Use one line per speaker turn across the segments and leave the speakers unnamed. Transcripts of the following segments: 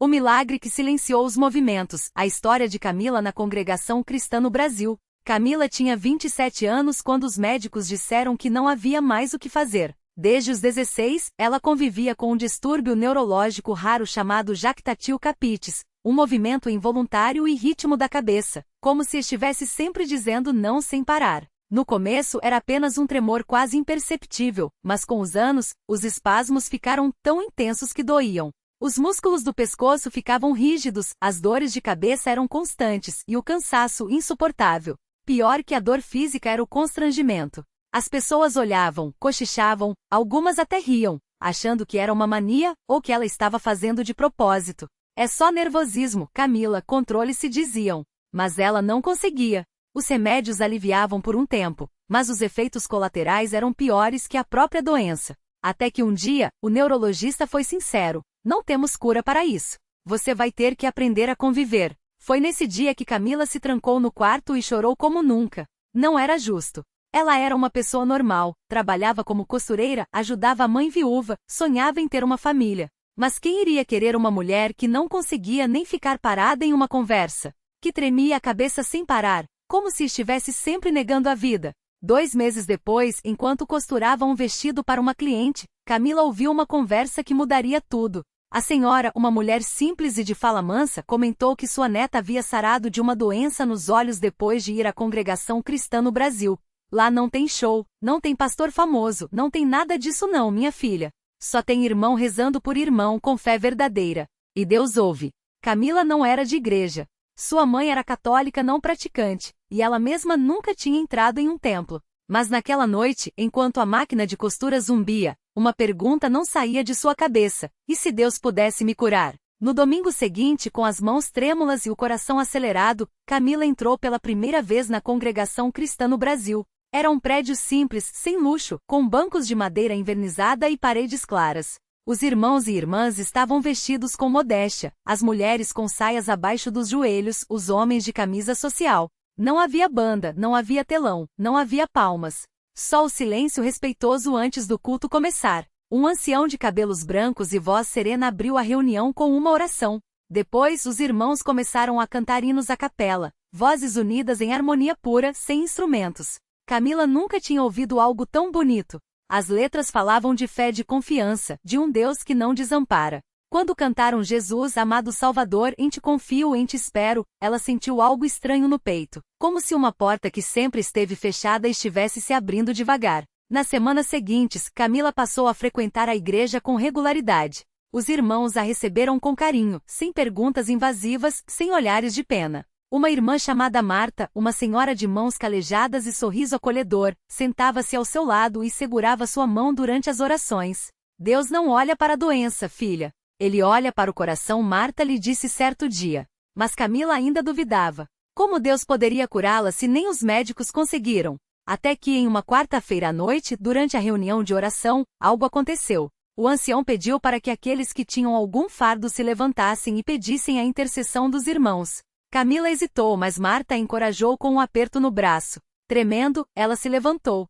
O milagre que silenciou os movimentos, a história de Camila na congregação cristã no Brasil. Camila tinha 27 anos quando os médicos disseram que não havia mais o que fazer. Desde os 16, ela convivia com um distúrbio neurológico raro chamado jactatio capitis, um movimento involuntário e ritmo da cabeça, como se estivesse sempre dizendo não sem parar. No começo era apenas um tremor quase imperceptível, mas com os anos, os espasmos ficaram tão intensos que doíam. Os músculos do pescoço ficavam rígidos, as dores de cabeça eram constantes e o cansaço insuportável. Pior que a dor física era o constrangimento. As pessoas olhavam, cochichavam, algumas até riam, achando que era uma mania ou que ela estava fazendo de propósito. É só nervosismo, Camila, controle-se, diziam. Mas ela não conseguia. Os remédios aliviavam por um tempo, mas os efeitos colaterais eram piores que a própria doença. Até que um dia, o neurologista foi sincero: não temos cura para isso. Você vai ter que aprender a conviver. Foi nesse dia que Camila se trancou no quarto e chorou como nunca. Não era justo. Ela era uma pessoa normal, trabalhava como costureira, ajudava a mãe viúva, sonhava em ter uma família. Mas quem iria querer uma mulher que não conseguia nem ficar parada em uma conversa? Que tremia a cabeça sem parar, como se estivesse sempre negando a vida. 2 meses depois, enquanto costurava um vestido para uma cliente, Camila ouviu uma conversa que mudaria tudo. A senhora, uma mulher simples e de fala mansa, comentou que sua neta havia sarado de uma doença nos olhos depois de ir à congregação cristã no Brasil. Lá não tem show, não tem pastor famoso, não tem nada disso não, minha filha. Só tem irmão rezando por irmão com fé verdadeira. E Deus ouve. Camila não era de igreja. Sua mãe era católica não praticante, e ela mesma nunca tinha entrado em um templo. Mas naquela noite, enquanto a máquina de costura zumbia, uma pergunta não saía de sua cabeça: e se Deus pudesse me curar? No domingo seguinte, com as mãos trêmulas e o coração acelerado, Camila entrou pela primeira vez na congregação cristã no Brasil. Era um prédio simples, sem luxo, com bancos de madeira envernizada e paredes claras. Os irmãos e irmãs estavam vestidos com modéstia, as mulheres com saias abaixo dos joelhos, os homens de camisa social. Não havia banda, não havia telão, não havia palmas. Só o silêncio respeitoso antes do culto começar. Um ancião de cabelos brancos e voz serena abriu a reunião com uma oração. Depois, os irmãos começaram a cantar hinos à capela, vozes unidas em harmonia pura, sem instrumentos. Camila nunca tinha ouvido algo tão bonito. As letras falavam de fé e de confiança, de um Deus que não desampara. Quando cantaram Jesus, amado Salvador, em ti confio, em ti espero, ela sentiu algo estranho no peito, como se uma porta que sempre esteve fechada estivesse se abrindo devagar. Nas semanas seguintes, Camila passou a frequentar a igreja com regularidade. Os irmãos a receberam com carinho, sem perguntas invasivas, sem olhares de pena. Uma irmã chamada Marta, uma senhora de mãos calejadas e sorriso acolhedor, sentava-se ao seu lado e segurava sua mão durante as orações. Deus não olha para a doença, filha. Ele olha para o coração, Marta lhe disse certo dia. Mas Camila ainda duvidava. Como Deus poderia curá-la se nem os médicos conseguiram? Até que em uma quarta-feira à noite, durante a reunião de oração, algo aconteceu. O ancião pediu para que aqueles que tinham algum fardo se levantassem e pedissem a intercessão dos irmãos. Camila hesitou, mas Marta a encorajou com um aperto no braço. Tremendo, ela se levantou.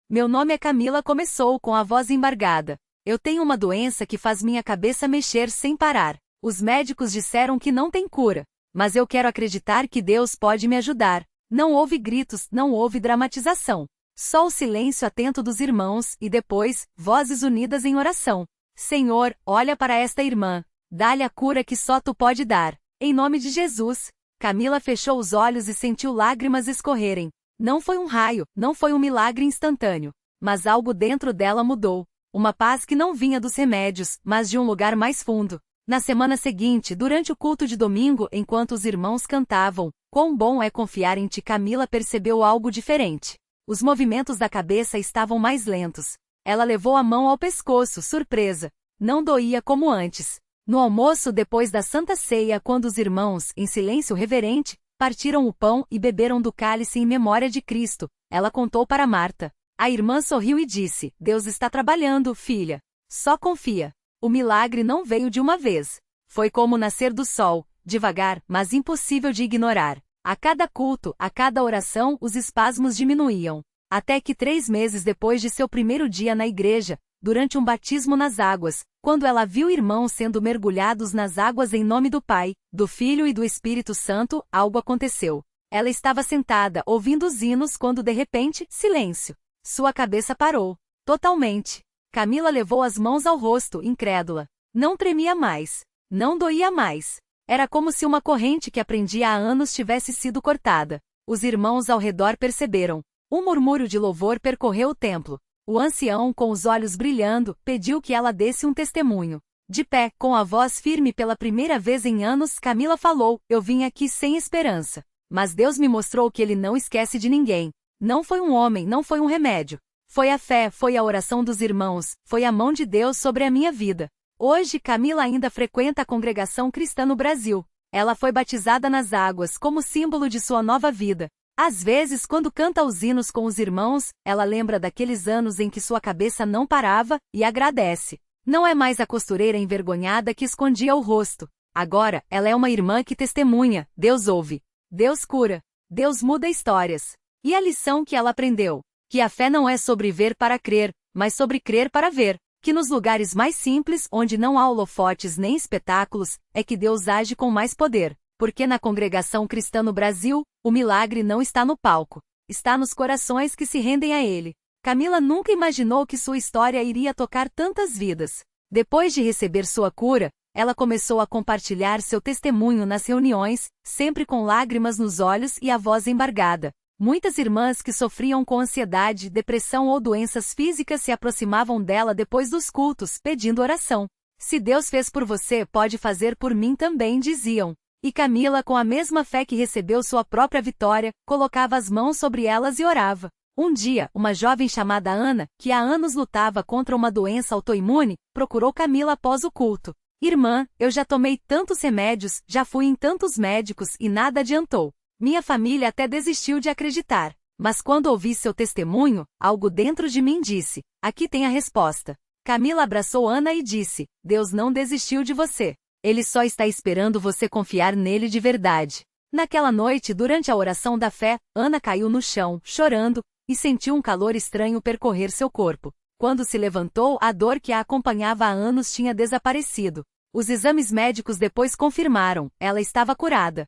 Meu nome é Camila, começou com a voz embargada. Eu tenho uma doença que faz minha cabeça mexer sem parar. Os médicos disseram que não tem cura. Mas eu quero acreditar que Deus pode me ajudar. Não houve gritos, não houve dramatização. Só o silêncio atento dos irmãos e depois, vozes unidas em oração. Senhor, olha para esta irmã. Dá-lhe a cura que só tu pode dar. Em nome de Jesus. Camila fechou os olhos e sentiu lágrimas escorrerem. Não foi um raio, não foi um milagre instantâneo. Mas algo dentro dela mudou. Uma paz que não vinha dos remédios, mas de um lugar mais fundo. Na semana seguinte, durante o culto de domingo, enquanto os irmãos cantavam, quão bom é confiar em ti, Camila percebeu algo diferente. Os movimentos da cabeça estavam mais lentos. Ela levou a mão ao pescoço, surpresa. Não doía como antes. No almoço depois da Santa Ceia, quando os irmãos, em silêncio reverente, partiram o pão e beberam do cálice em memória de Cristo, ela contou para Marta. A irmã sorriu e disse: Deus está trabalhando, filha. Só confia. O milagre não veio de uma vez. Foi como o nascer do sol, devagar, mas impossível de ignorar. A cada culto, a cada oração, os espasmos diminuíam. Até que 3 meses depois de seu primeiro dia na igreja, durante um batismo nas águas, quando ela viu irmãos sendo mergulhados nas águas em nome do Pai, do Filho e do Espírito Santo, algo aconteceu. Ela estava sentada, ouvindo os hinos quando de repente, silêncio. Sua cabeça parou. Totalmente. Camila levou as mãos ao rosto, incrédula. Não tremia mais. Não doía mais. Era como se uma corrente que aprendia há anos tivesse sido cortada. Os irmãos ao redor perceberam. Um murmúrio de louvor percorreu o templo. O ancião, com os olhos brilhando, pediu que ela desse um testemunho. De pé, com a voz firme pela primeira vez em anos, Camila falou: eu vim aqui sem esperança. Mas Deus me mostrou que Ele não esquece de ninguém. Não foi um homem, não foi um remédio. Foi a fé, foi a oração dos irmãos, foi a mão de Deus sobre a minha vida. Hoje, Camila ainda frequenta a congregação cristã no Brasil. Ela foi batizada nas águas como símbolo de sua nova vida. Às vezes, quando canta os hinos com os irmãos, ela lembra daqueles anos em que sua cabeça não parava, e agradece. Não é mais a costureira envergonhada que escondia o rosto. Agora, ela é uma irmã que testemunha: Deus ouve. Deus cura. Deus muda histórias. E a lição que ela aprendeu? Que a fé não é sobre ver para crer, mas sobre crer para ver. Que nos lugares mais simples, onde não há holofotes nem espetáculos, é que Deus age com mais poder. Porque na congregação cristã no Brasil, o milagre não está no palco. Está nos corações que se rendem a Ele. Camila nunca imaginou que sua história iria tocar tantas vidas. Depois de receber sua cura, ela começou a compartilhar seu testemunho nas reuniões, sempre com lágrimas nos olhos e a voz embargada. Muitas irmãs que sofriam com ansiedade, depressão ou doenças físicas se aproximavam dela depois dos cultos, pedindo oração. Se Deus fez por você, pode fazer por mim também, diziam. E Camila, com a mesma fé que recebeu sua própria vitória, colocava as mãos sobre elas e orava. Um dia, uma jovem chamada Ana, que há anos lutava contra uma doença autoimune, procurou Camila após o culto. Irmã, eu já tomei tantos remédios, já fui em tantos médicos e nada adiantou. Minha família até desistiu de acreditar. Mas quando ouvi seu testemunho, algo dentro de mim disse: aqui tem a resposta. Camila abraçou Ana e disse: Deus não desistiu de você. Ele só está esperando você confiar nele de verdade. Naquela noite, durante a oração da fé, Ana caiu no chão, chorando, e sentiu um calor estranho percorrer seu corpo. Quando se levantou, a dor que a acompanhava há anos tinha desaparecido. Os exames médicos depois confirmaram: ela estava curada.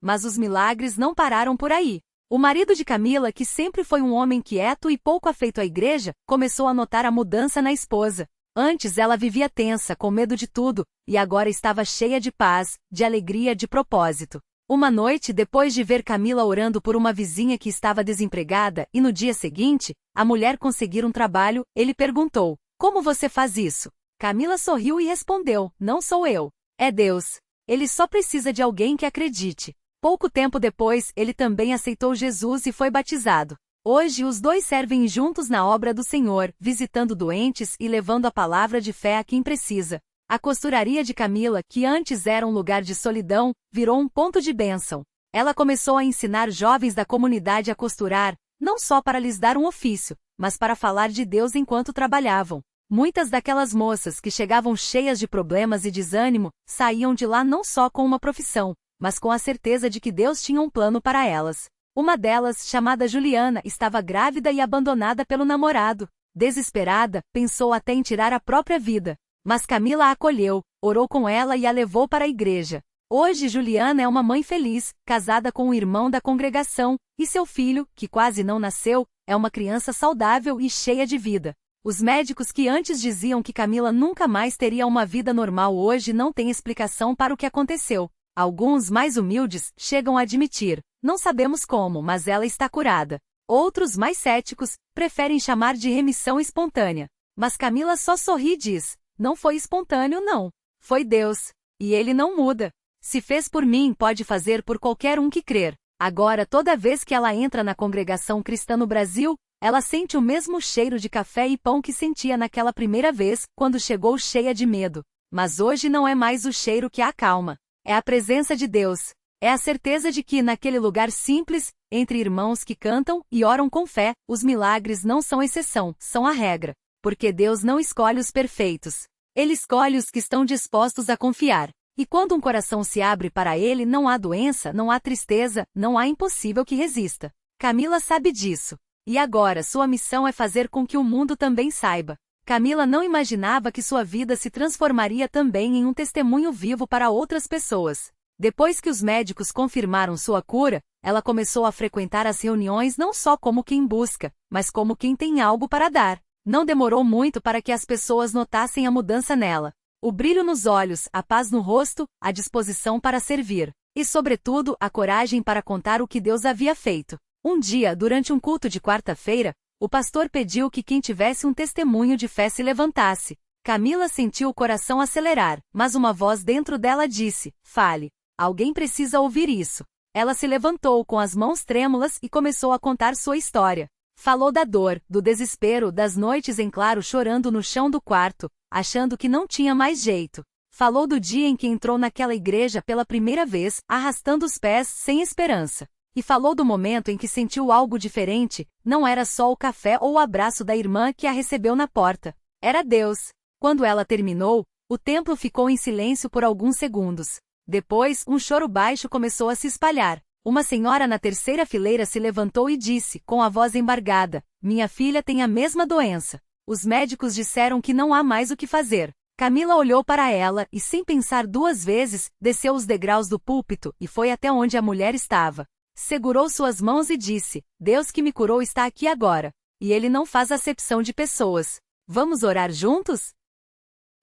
Mas os milagres não pararam por aí. O marido de Camila, que sempre foi um homem quieto e pouco afeito à igreja, começou a notar a mudança na esposa. Antes ela vivia tensa, com medo de tudo, e agora estava cheia de paz, de alegria, de propósito. Uma noite, depois de ver Camila orando por uma vizinha que estava desempregada, e no dia seguinte, a mulher conseguir um trabalho, ele perguntou: como você faz isso? Camila sorriu e respondeu: não sou eu. É Deus. Ele só precisa de alguém que acredite. Pouco tempo depois, ele também aceitou Jesus e foi batizado. Hoje os dois servem juntos na obra do Senhor, visitando doentes e levando a palavra de fé a quem precisa. A costuraria de Camila, que antes era um lugar de solidão, virou um ponto de bênção. Ela começou a ensinar jovens da comunidade a costurar, não só para lhes dar um ofício, mas para falar de Deus enquanto trabalhavam. Muitas daquelas moças que chegavam cheias de problemas e desânimo, saíam de lá não só com uma profissão, mas com a certeza de que Deus tinha um plano para elas. Uma delas, chamada Juliana, estava grávida e abandonada pelo namorado. Desesperada, pensou até em tirar a própria vida. Mas Camila a acolheu, orou com ela e a levou para a igreja. Hoje Juliana é uma mãe feliz, casada com um irmão da congregação, e seu filho, que quase não nasceu, é uma criança saudável e cheia de vida. Os médicos que antes diziam que Camila nunca mais teria uma vida normal hoje não têm explicação para o que aconteceu. Alguns, mais humildes, chegam a admitir: não sabemos como, mas ela está curada. Outros, mais céticos, preferem chamar de remissão espontânea. Mas Camila só sorri e diz: não foi espontâneo não. Foi Deus. E Ele não muda. Se fez por mim, pode fazer por qualquer um que crer. Agora, toda vez que ela entra na congregação cristã no Brasil, ela sente o mesmo cheiro de café e pão que sentia naquela primeira vez, quando chegou cheia de medo. Mas hoje não é mais o cheiro que a acalma. É a presença de Deus. É a certeza de que, naquele lugar simples, entre irmãos que cantam e oram com fé, os milagres não são exceção, são a regra. Porque Deus não escolhe os perfeitos. Ele escolhe os que estão dispostos a confiar. E quando um coração se abre para Ele, não há doença, não há tristeza, não há impossível que resista. Camila sabe disso. E agora sua missão é fazer com que o mundo também saiba. Camila não imaginava que sua vida se transformaria também em um testemunho vivo para outras pessoas. Depois que os médicos confirmaram sua cura, ela começou a frequentar as reuniões não só como quem busca, mas como quem tem algo para dar. Não demorou muito para que as pessoas notassem a mudança nela. O brilho nos olhos, a paz no rosto, a disposição para servir. E, sobretudo, a coragem para contar o que Deus havia feito. Um dia, durante um culto de quarta-feira, o pastor pediu que quem tivesse um testemunho de fé se levantasse. Camila sentiu o coração acelerar, mas uma voz dentro dela disse: "Fale. Alguém precisa ouvir isso." Ela se levantou com as mãos trêmulas e começou a contar sua história. Falou da dor, do desespero, das noites em claro chorando no chão do quarto, achando que não tinha mais jeito. Falou do dia em que entrou naquela igreja pela primeira vez, arrastando os pés, sem esperança. E falou do momento em que sentiu algo diferente, não era só o café ou o abraço da irmã que a recebeu na porta. Era Deus. Quando ela terminou, o templo ficou em silêncio por alguns segundos. Depois, um choro baixo começou a se espalhar. Uma senhora na terceira fileira se levantou e disse, com a voz embargada: "Minha filha tem a mesma doença. Os médicos disseram que não há mais o que fazer." Camila olhou para ela e, sem pensar duas vezes, desceu os degraus do púlpito e foi até onde a mulher estava. Segurou suas mãos e disse: "Deus que me curou está aqui agora. E Ele não faz acepção de pessoas. Vamos orar juntos?"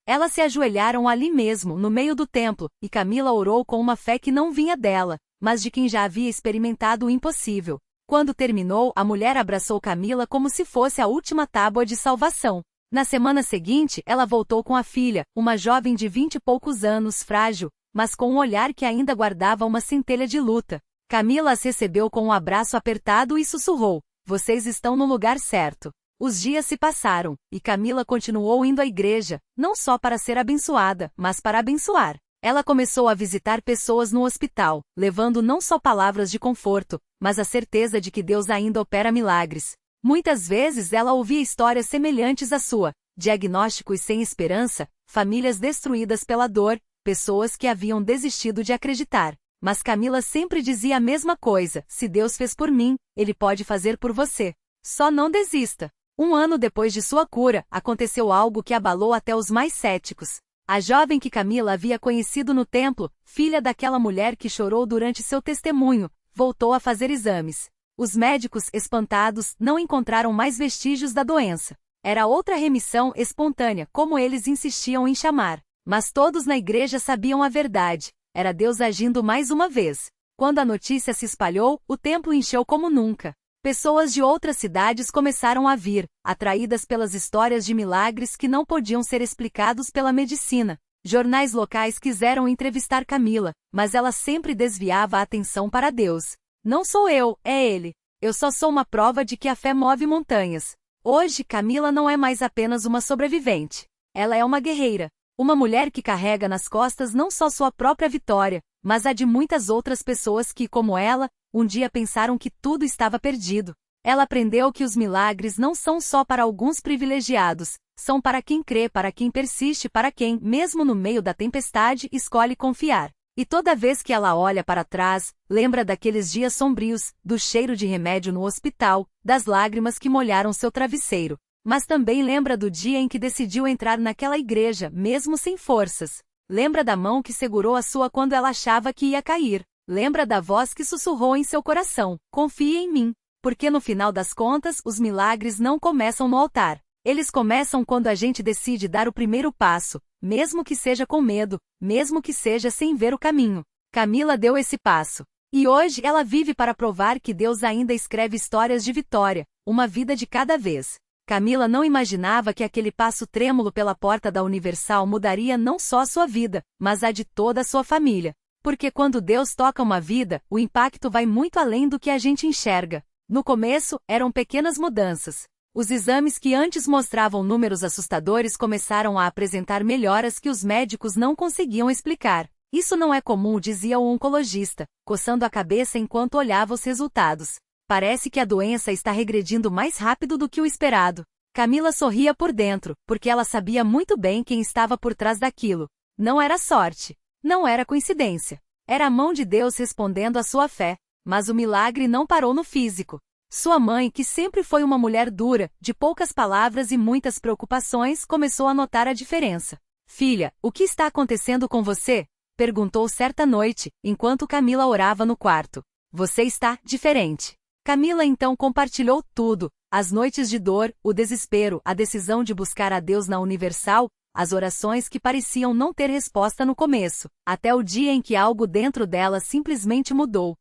Elas se ajoelharam ali mesmo, no meio do templo, e Camila orou com uma fé que não vinha dela, mas de quem já havia experimentado o impossível. Quando terminou, a mulher abraçou Camila como se fosse a última tábua de salvação. Na semana seguinte, ela voltou com a filha, uma jovem de 20 e poucos anos, frágil, mas com um olhar que ainda guardava uma centelha de luta. Camila as recebeu com um abraço apertado e sussurrou: "Vocês estão no lugar certo." Os dias se passaram, e Camila continuou indo à igreja, não só para ser abençoada, mas para abençoar. Ela começou a visitar pessoas no hospital, levando não só palavras de conforto, mas a certeza de que Deus ainda opera milagres. Muitas vezes ela ouvia histórias semelhantes à sua, diagnósticos sem esperança, famílias destruídas pela dor, pessoas que haviam desistido de acreditar. Mas Camila sempre dizia a mesma coisa: "Se Deus fez por mim, Ele pode fazer por você. Só não desista." Um ano depois de sua cura, aconteceu algo que abalou até os mais céticos. A jovem que Camila havia conhecido no templo, filha daquela mulher que chorou durante seu testemunho, voltou a fazer exames. Os médicos, espantados, não encontraram mais vestígios da doença. Era outra remissão espontânea, como eles insistiam em chamar. Mas todos na igreja sabiam a verdade. Era Deus agindo mais uma vez. Quando a notícia se espalhou, o templo encheu como nunca. Pessoas de outras cidades começaram a vir, atraídas pelas histórias de milagres que não podiam ser explicados pela medicina. Jornais locais quiseram entrevistar Camila, mas ela sempre desviava a atenção para Deus. "Não sou eu, é Ele. Eu só sou uma prova de que a fé move montanhas." Hoje, Camila não é mais apenas uma sobrevivente. Ela é uma guerreira. Uma mulher que carrega nas costas não só sua própria vitória, mas a de muitas outras pessoas que, como ela, um dia pensaram que tudo estava perdido. Ela aprendeu que os milagres não são só para alguns privilegiados, são para quem crê, para quem persiste, para quem, mesmo no meio da tempestade, escolhe confiar. E toda vez que ela olha para trás, lembra daqueles dias sombrios, do cheiro de remédio no hospital, das lágrimas que molharam seu travesseiro. Mas também lembra do dia em que decidiu entrar naquela igreja, mesmo sem forças. Lembra da mão que segurou a sua quando ela achava que ia cair. Lembra da voz que sussurrou em seu coração: "Confie em mim." Porque no final das contas, os milagres não começam no altar. Eles começam quando a gente decide dar o primeiro passo, mesmo que seja com medo, mesmo que seja sem ver o caminho. Camila deu esse passo. E hoje ela vive para provar que Deus ainda escreve histórias de vitória, uma vida de cada vez. Camila não imaginava que aquele passo trêmulo pela porta da Universal mudaria não só a sua vida, mas a de toda a sua família. Porque quando Deus toca uma vida, o impacto vai muito além do que a gente enxerga. No começo, eram pequenas mudanças. Os exames que antes mostravam números assustadores começaram a apresentar melhoras que os médicos não conseguiam explicar. "Isso não é comum", dizia o oncologista, coçando a cabeça enquanto olhava os resultados. "Parece que a doença está regredindo mais rápido do que o esperado." Camila sorria por dentro, porque ela sabia muito bem quem estava por trás daquilo. Não era sorte. Não era coincidência. Era a mão de Deus respondendo à sua fé. Mas o milagre não parou no físico. Sua mãe, que sempre foi uma mulher dura, de poucas palavras e muitas preocupações, começou a notar a diferença. Filha, o que está acontecendo com você? Perguntou certa noite, enquanto Camila orava no quarto. Você está diferente. Camila então compartilhou tudo, as noites de dor, o desespero, a decisão de buscar a Deus na Universal, as orações que pareciam não ter resposta no começo, até o dia em que algo dentro dela simplesmente mudou.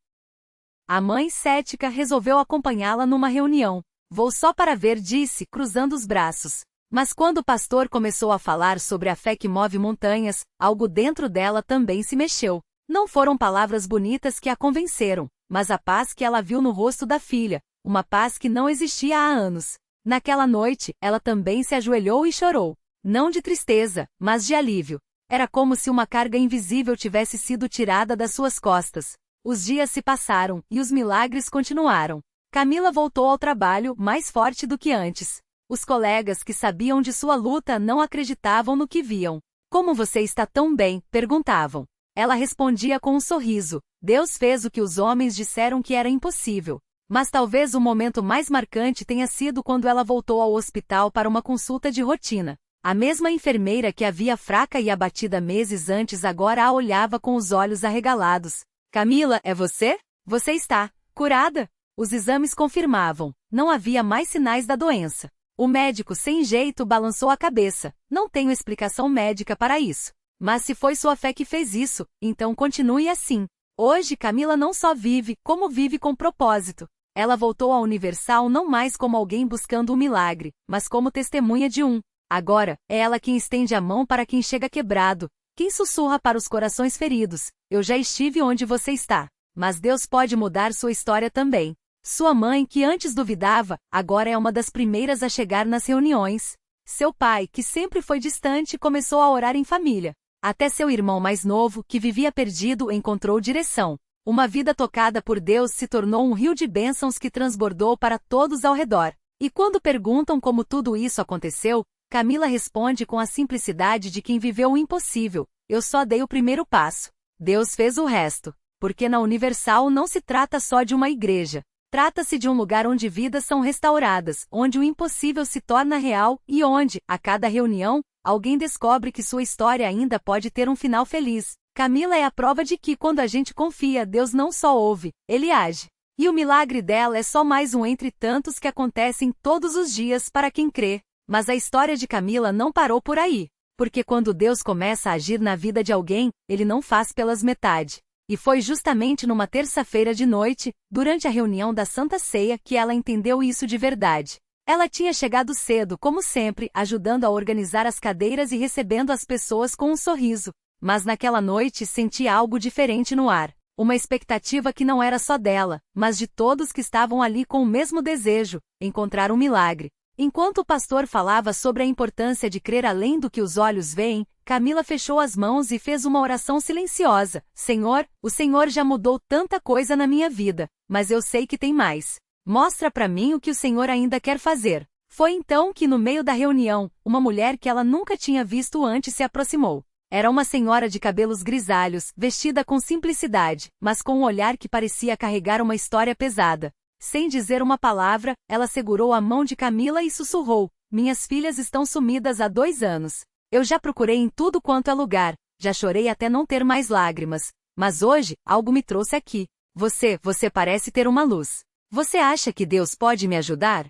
A mãe cética resolveu acompanhá-la numa reunião. Vou só para ver, disse, cruzando os braços. Mas quando o pastor começou a falar sobre a fé que move montanhas, algo dentro dela também se mexeu. Não foram palavras bonitas que a convenceram, mas a paz que ela viu no rosto da filha, uma paz que não existia há anos. Naquela noite, ela também se ajoelhou e chorou. Não de tristeza, mas de alívio. Era como se uma carga invisível tivesse sido tirada das suas costas. Os dias se passaram, e os milagres continuaram. Camila voltou ao trabalho, mais forte do que antes. Os colegas que sabiam de sua luta não acreditavam no que viam. Como você está tão bem? Perguntavam. Ela respondia com um sorriso. Deus fez o que os homens disseram que era impossível. Mas talvez o momento mais marcante tenha sido quando ela voltou ao hospital para uma consulta de rotina. A mesma enfermeira que a via fraca e abatida meses antes agora a olhava com os olhos arregalados. Camila, é você? Você está curada? Os exames confirmavam. Não havia mais sinais da doença. O médico, sem jeito, balançou a cabeça. Não tenho explicação médica para isso. Mas se foi sua fé que fez isso, então continue assim. Hoje Camila não só vive, como vive com propósito. Ela voltou à Universal não mais como alguém buscando um milagre, mas como testemunha de um. Agora, é ela quem estende a mão para quem chega quebrado, quem sussurra para os corações feridos. Eu já estive onde você está, mas Deus pode mudar sua história também. Sua mãe, que antes duvidava, agora é uma das primeiras a chegar nas reuniões. Seu pai, que sempre foi distante, começou a orar em família. Até seu irmão mais novo, que vivia perdido, encontrou direção. Uma vida tocada por Deus se tornou um rio de bênçãos que transbordou para todos ao redor. E quando perguntam como tudo isso aconteceu, Camila responde com a simplicidade de quem viveu o impossível. Eu só dei o primeiro passo. Deus fez o resto. Porque na Universal não se trata só de uma igreja. Trata-se de um lugar onde vidas são restauradas, onde o impossível se torna real e onde, a cada reunião, alguém descobre que sua história ainda pode ter um final feliz. Camila é a prova de que quando a gente confia, Deus não só ouve, Ele age. E o milagre dela é só mais um entre tantos que acontecem todos os dias para quem crê. Mas a história de Camila não parou por aí. Porque quando Deus começa a agir na vida de alguém, Ele não faz pelas metade. E foi justamente numa terça-feira de noite, durante a reunião da Santa Ceia, que ela entendeu isso de verdade. Ela tinha chegado cedo, como sempre, ajudando a organizar as cadeiras e recebendo as pessoas com um sorriso. Mas naquela noite sentia algo diferente no ar. Uma expectativa que não era só dela, mas de todos que estavam ali com o mesmo desejo, encontrar um milagre. Enquanto o pastor falava sobre a importância de crer além do que os olhos veem, Camila fechou as mãos e fez uma oração silenciosa. Senhor, o Senhor já mudou tanta coisa na minha vida, mas eu sei que tem mais. Mostra para mim o que o Senhor ainda quer fazer. Foi então que no meio da reunião, uma mulher que ela nunca tinha visto antes se aproximou. Era uma senhora de cabelos grisalhos, vestida com simplicidade, mas com um olhar que parecia carregar uma história pesada. Sem dizer uma palavra, ela segurou a mão de Camila e sussurrou: minhas filhas estão sumidas há 2 anos. Eu já procurei em tudo quanto é lugar, já chorei até não ter mais lágrimas. Mas hoje, algo me trouxe aqui. Você parece ter uma luz. Você acha que Deus pode me ajudar?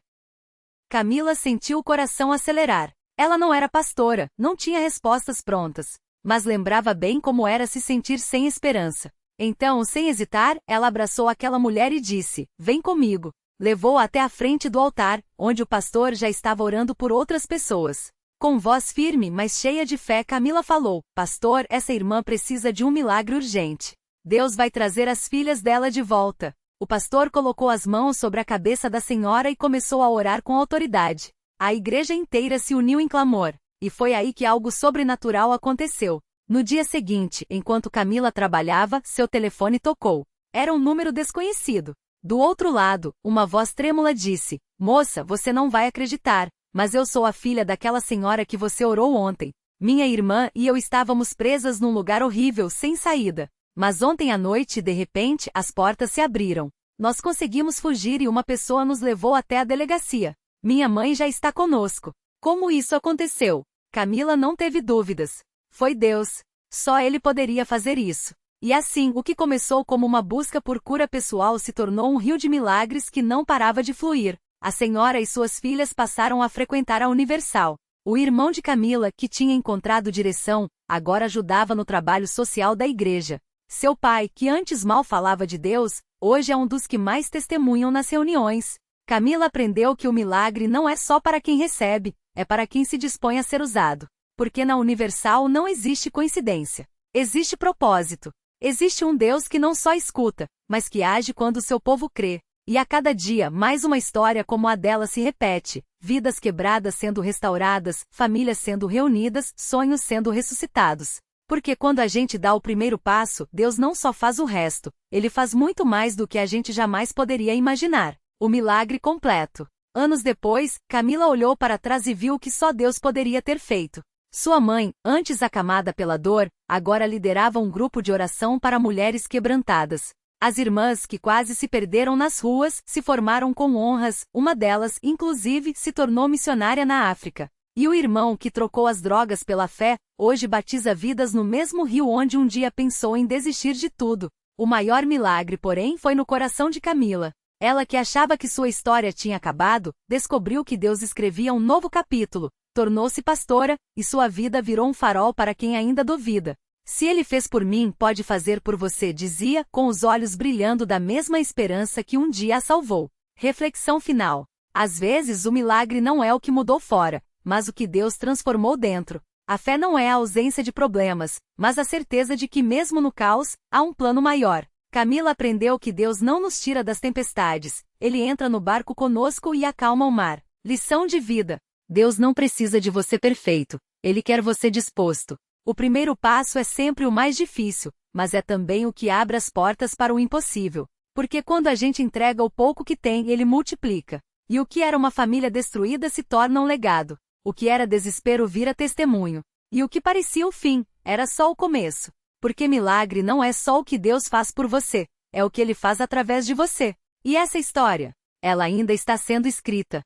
Camila sentiu o coração acelerar. Ela não era pastora, não tinha respostas prontas, mas lembrava bem como era se sentir sem esperança. Então, sem hesitar, ela abraçou aquela mulher e disse: vem comigo. Levou-a até a frente do altar, onde o pastor já estava orando por outras pessoas. Com voz firme, mas cheia de fé, Camila falou: pastor, essa irmã precisa de um milagre urgente. Deus vai trazer as filhas dela de volta. O pastor colocou as mãos sobre a cabeça da senhora e começou a orar com autoridade. A igreja inteira se uniu em clamor. E foi aí que algo sobrenatural aconteceu. No dia seguinte, enquanto Camila trabalhava, seu telefone tocou. Era um número desconhecido. Do outro lado, uma voz trêmula disse: moça, você não vai acreditar, mas eu sou a filha daquela senhora que você orou ontem. Minha irmã e eu estávamos presas num lugar horrível, sem saída. Mas ontem à noite, de repente, as portas se abriram. Nós conseguimos fugir e uma pessoa nos levou até a delegacia. Minha mãe já está conosco. Como isso aconteceu? Camila não teve dúvidas. Foi Deus. Só Ele poderia fazer isso. E assim, o que começou como uma busca por cura pessoal se tornou um rio de milagres que não parava de fluir. A senhora e suas filhas passaram a frequentar a Universal. O irmão de Camila, que tinha encontrado direção, agora ajudava no trabalho social da igreja. Seu pai, que antes mal falava de Deus, hoje é um dos que mais testemunham nas reuniões. Camila aprendeu que o milagre não é só para quem recebe, é para quem se dispõe a ser usado. Porque na Universal não existe coincidência. Existe propósito. Existe um Deus que não só escuta, mas que age quando o seu povo crê. E a cada dia, mais uma história como a dela se repete. Vidas quebradas sendo restauradas, famílias sendo reunidas, sonhos sendo ressuscitados. Porque quando a gente dá o primeiro passo, Deus não só faz o resto, Ele faz muito mais do que a gente jamais poderia imaginar. O milagre completo. Anos depois, Camila olhou para trás e viu o que só Deus poderia ter feito. Sua mãe, antes acamada pela dor, agora liderava um grupo de oração para mulheres quebrantadas. As irmãs que quase se perderam nas ruas se formaram com honras, uma delas, inclusive, se tornou missionária na África. E o irmão que trocou as drogas pela fé, hoje batiza vidas no mesmo rio onde um dia pensou em desistir de tudo. O maior milagre, porém, foi no coração de Camila. Ela que achava que sua história tinha acabado, descobriu que Deus escrevia um novo capítulo, tornou-se pastora, e sua vida virou um farol para quem ainda duvida. Se Ele fez por mim, pode fazer por você, dizia, com os olhos brilhando da mesma esperança que um dia a salvou. Reflexão final. Às vezes o milagre não é o que mudou fora, mas o que Deus transformou dentro. A fé não é a ausência de problemas, mas a certeza de que mesmo no caos, há um plano maior. Camila aprendeu que Deus não nos tira das tempestades, Ele entra no barco conosco e acalma o mar. Lição de vida. Deus não precisa de você perfeito, Ele quer você disposto. O primeiro passo é sempre o mais difícil, mas é também o que abre as portas para o impossível. Porque quando a gente entrega o pouco que tem, Ele multiplica. E o que era uma família destruída se torna um legado. O que era desespero vira testemunho. E o que parecia o fim, era só o começo. Porque milagre não é só o que Deus faz por você, é o que Ele faz através de você. E essa história? Ela ainda está sendo escrita.